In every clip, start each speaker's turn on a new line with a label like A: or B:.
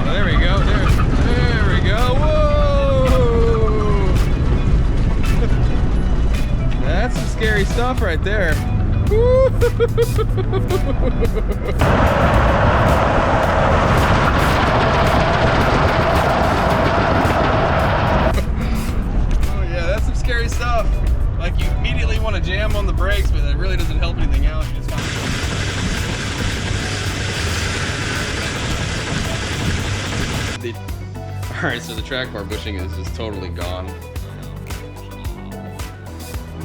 A: Oh, there we go. There we go. Whoa! That's some scary stuff right there. Oh yeah, that's some scary stuff. Like, you immediately want to jam on the brakes, but it really doesn't help anything out. You just kind of... Alright, so the track bar bushing is just totally gone.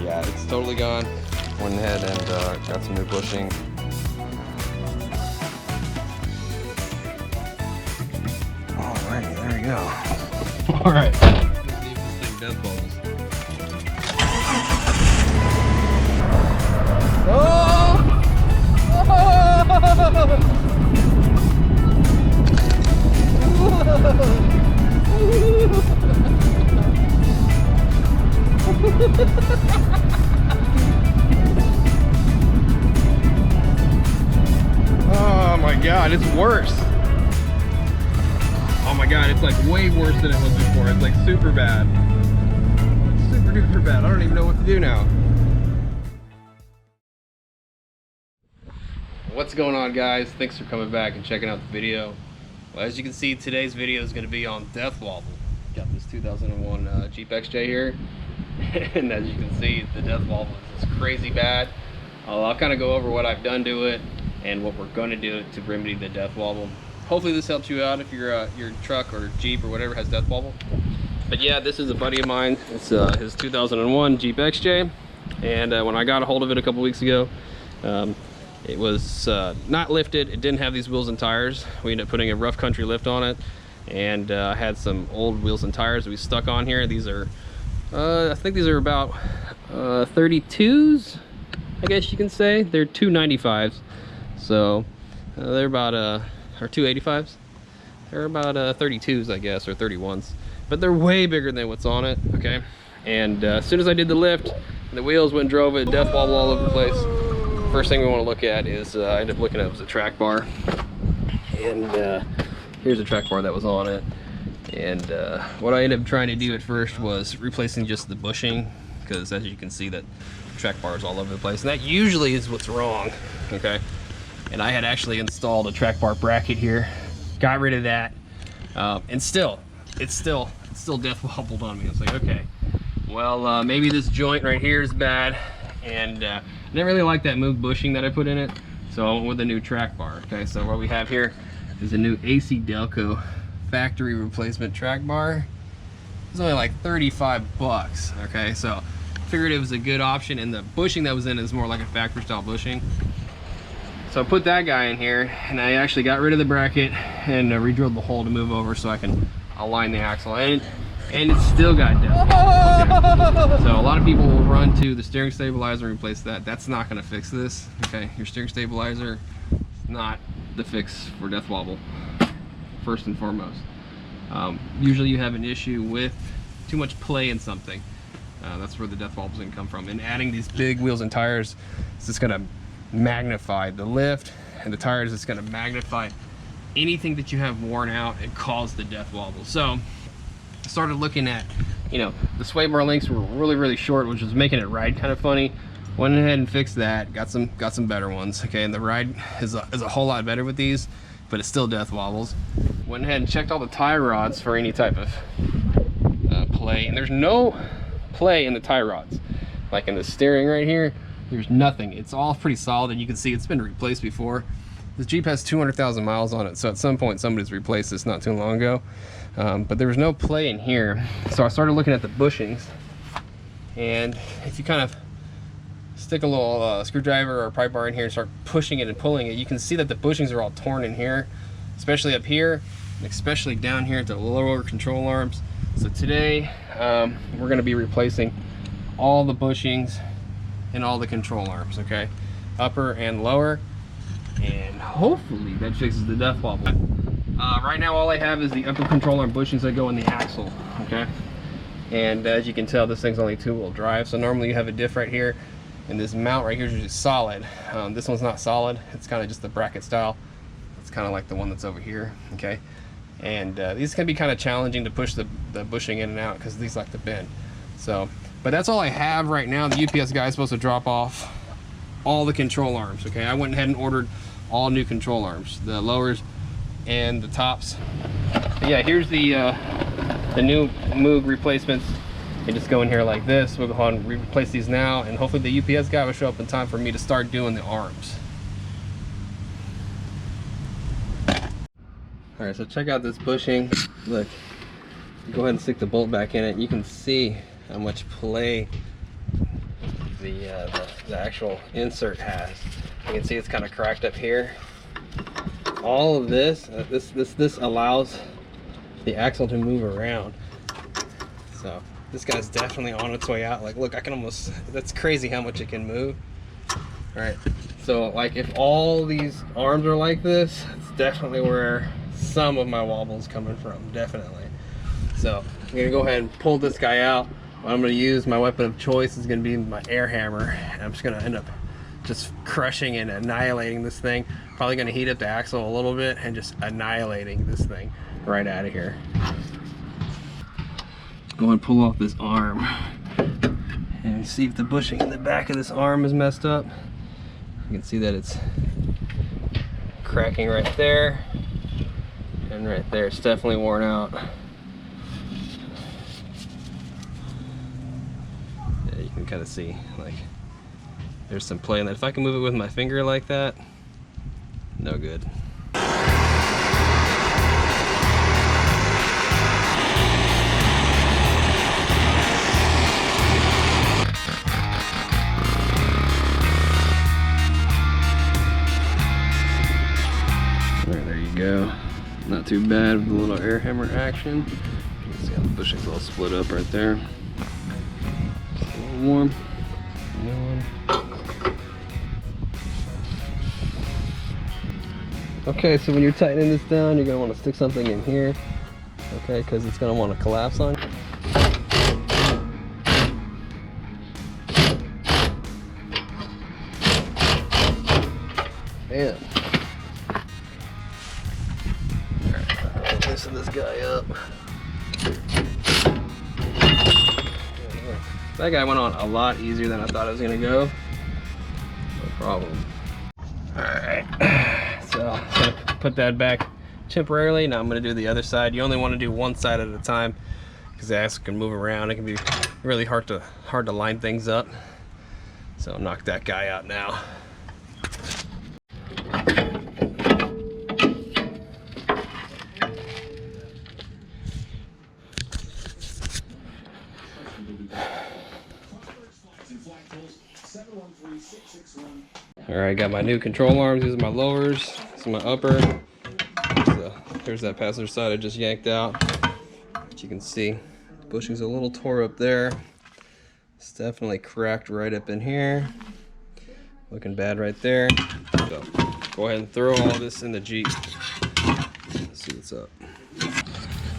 A: Yeah, it's totally gone. Went ahead and got some new bushing. Alrighty, there we go. Alright. Let's see if this thing death bubbles. Oh! Oh my god, it's worse. Oh my god, it's like way worse than it was before. It's like super bad. Super duper bad. I don't even know what to do now. What's going on, guys? Thanks for coming back and checking out the video. Well, as you can see, today's video is going to be on Death Wobble. Got this 2001 Jeep XJ here. And as you can see, the Death Wobble is just crazy bad. I'll kind of go over what I've done to it and what we're going to do to remedy the Death Wobble. Hopefully this helps you out if your truck or Jeep or whatever has Death Wobble. But yeah, this is a buddy of mine. It's his 2001 Jeep XJ, and when I got a hold of it a couple weeks ago, it was not lifted. It didn't have these wheels and tires. We ended up putting a rough country lift on it, and I had some old wheels and tires that we stuck on here. These are I think these are about 32s, I guess you can say. They're 295s, so they're about or 285s. They're about 32s, I guess, or 31s, but they're way bigger than what's on it. Okay, and as soon as I did the lift, the wheels went and drove it, Death Wobble all over the place. First thing we want to look at is I ended up looking at was the track bar, and here's the track bar that was on it. And what I ended up trying to do at first was replacing just the bushing, because as you can see, that track bar is all over the place, and that usually is what's wrong. Okay, and I had actually installed a track bar bracket here, got rid of that, and it's still Death Wobbled on me. I was like, okay, well maybe this joint right here is bad, and I didn't really like that moved bushing that I put in it, so I went with a new track bar. Okay, so what we have here is a new AC Delco factory replacement track bar. It's only like 35 bucks. Okay, so figured it was a good option, and the bushing that was in is more like a factory style bushing. So I put that guy in here, and I actually got rid of the bracket and re-drilled the hole to move over so I can align the axle, and it's still got Death Wobble. Okay. So a lot of people will run to the steering stabilizer and replace that. That's not going to fix this. Okay, your steering stabilizer is not the fix for Death Wobble, first and foremost. Usually you have an issue with too much play in something. That's where the Death Wobble is going to come from. And adding these big wheels and tires is just going to magnify the lift, and the tires is going to magnify anything that you have worn out and cause the Death Wobble. So I started looking at, you know, the sway bar links were really short, which was making it ride kind of funny. Went ahead and fixed that, got some better ones. Okay, and the ride is a whole lot better with these, but it still Death Wobbles. Went ahead and checked all the tie rods for any type of play, and there's no play in the tie rods. Like in the steering right here, there's nothing. It's all pretty solid, and you can see it's been replaced before. This Jeep has 200,000 miles on it, so at some point somebody's replaced this not too long ago. But there was no play in here, so I started looking at the bushings, and if you kind of stick a little screwdriver or pry bar in here and start pushing it and pulling it, you can see that the bushings are all torn in here, especially up here, and especially down here at the lower control arms. So today we're going to be replacing all the bushings and all the control arms, okay, upper and lower, and hopefully that fixes the Death Wobble. Right now all I have is the upper control arm bushings that go in the axle. Okay, and as you can tell, this thing's only two-wheel drive, so normally you have a diff right here, and this mount right here is just solid. This one's not solid, it's kind of just the bracket style. It's kind of like the one that's over here. Okay, And these can be kind of challenging to push the bushing in and out because these like to bend. So, but that's all I have right now. The UPS guy is supposed to drop off all the control arms. Okay, I went ahead and ordered all new control arms, the lowers and the tops. But yeah, here's the new Moog replacements. You just go in here like this. We'll go ahead and replace these now, and hopefully the UPS guy will show up in time for me to start doing the arms. All right, so check out this bushing. Look, go ahead and stick the bolt back in it. You can see how much play the actual insert has. You can see it's kind of cracked up here. All of this, this allows the axle to move around. So this guy's definitely on its way out. Like, look, I can almost, that's crazy how much it can move. All right, so like if all these arms are like this, it's definitely where some of my wobble is coming from, definitely. So I'm gonna go ahead and pull this guy out. What I'm gonna use, my weapon of choice is gonna be my air hammer. And I'm just gonna end up just crushing and annihilating this thing. Probably gonna heat up the axle a little bit and just annihilating this thing right out of here. Go and pull off this arm and see if the bushing in the back of this arm is messed up. You can see that it's cracking right there and right there. It's definitely worn out. Yeah, you can kind of see like there's some play in that. If I can move it with my finger like that, no good. Go. Not too bad with a little air hammer action. See how the bushing's all split up right there. Just a little warm. New one. Okay, so when you're tightening this down, you're gonna want to stick something in here. Okay, because it's gonna want to collapse on you. Bam. Loosen this guy up. That guy went on a lot easier than I thought it was gonna go. No problem. Alright, so I'm gonna put that back temporarily. Now I'm gonna do the other side. You only want to do one side at a time because the axle can move around. It can be really hard to line things up. So I'll knock that guy out now. Alright, got my new control arms. These are my lowers. This is my upper. So there's that passenger side I just yanked out. But you can see the bushing's a little tore up there. It's definitely cracked right up in here. Looking bad right there. So go ahead and throw all this in the Jeep. Let's see what's up.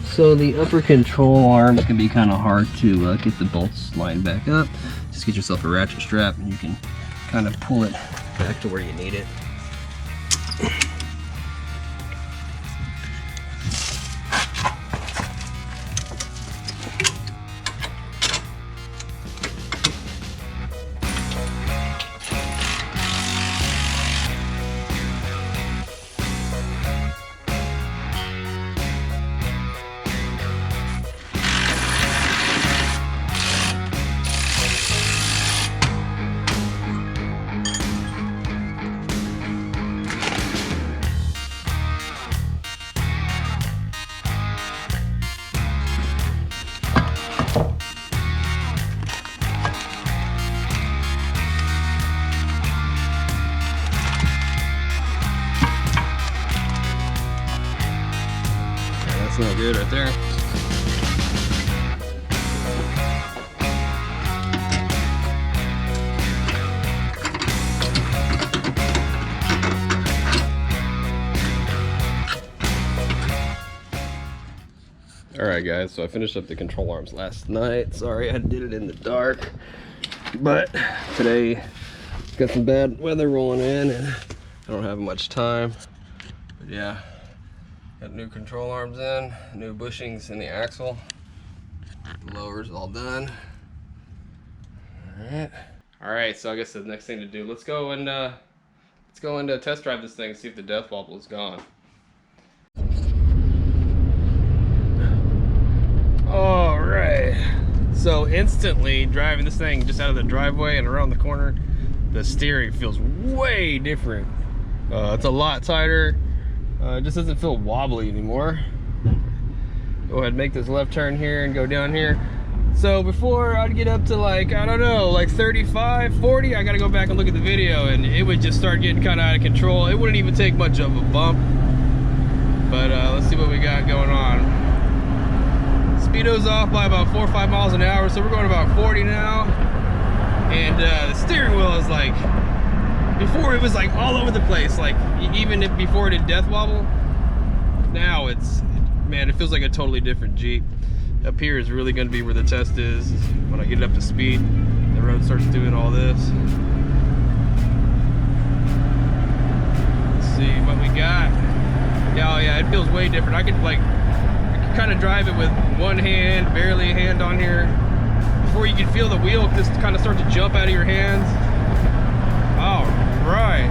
A: So the upper control arm can be kind of hard to get the bolts lined back up. Just get yourself a ratchet strap and you can kind of pull it back to where you need it. Not good right there. Alright guys, so I finished up the control arms last night. Sorry I did it in the dark, but today got some bad weather rolling in and I don't have much time. But yeah, Got new control arms in, new bushings in the axle. The lower's all done. All right. So I guess the next thing to do, let's go and test drive this thing, see if the Death Wobble is gone. All right. So instantly driving this thing just out of the driveway and around the corner, the steering feels way different. It's a lot tighter. It just doesn't feel wobbly anymore. Go ahead and make this left turn here and go down here. So before I'd get up to like, I don't know, like 35, 40, I gotta go back and look at the video and it would just start getting kind of out of control. It wouldn't even take much of a bump. But let's see what we got going on. Speedo's off by about 4 or 5 miles an hour, so we're going about 40 now. And the steering wheel is like, before it was like all over the place, like even if before it did Death Wobble, now it's, man, it feels like a totally different Jeep. Up here is really going to be where the test is. When I get it up to speed, the road starts doing all this. Let's see what we got. Yeah, oh yeah, it feels way different. I could kind of drive it with one hand, barely a hand on here. Before you can feel the wheel just kind of start to jump out of your hands. All right.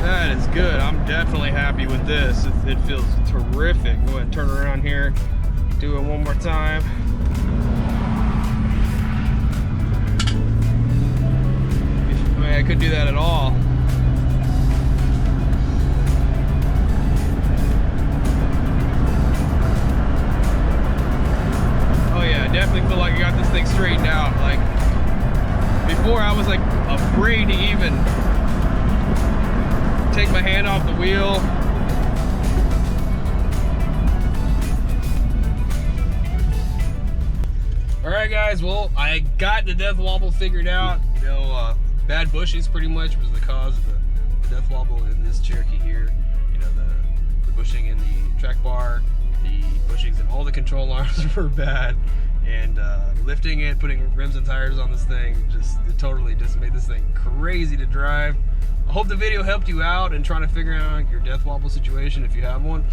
A: That is good. I'm definitely happy with this. It feels terrific. Go ahead and turn around here. Do it one more time. I couldn't do that at all. Oh yeah, I definitely feel like I got this thing straightened out. Like before I was like afraid to even take my hand off the wheel. Alright guys, well I got the Death Wobble figured out. You know, bad bushings pretty much was the cause of the Death Wobble in this Cherokee here. You know, the bushing in the track bar, the bushings in all the control arms were bad, and lifting it, putting rims and tires on this thing, it totally just made this thing crazy to drive. I hope the video helped you out in trying to figure out your Death Wobble situation if you have one,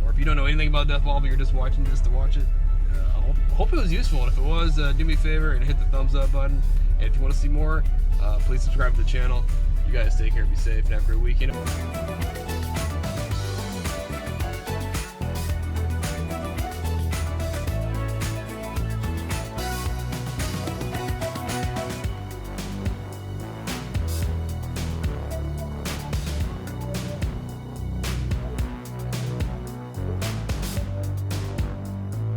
A: or if you don't know anything about Death Wobble, you're just watching this to watch it. I hope it was useful, and if it was, do me a favor and hit the thumbs up button. And if you want to see more, please subscribe to the channel. You guys take care, be safe, and have a great weekend.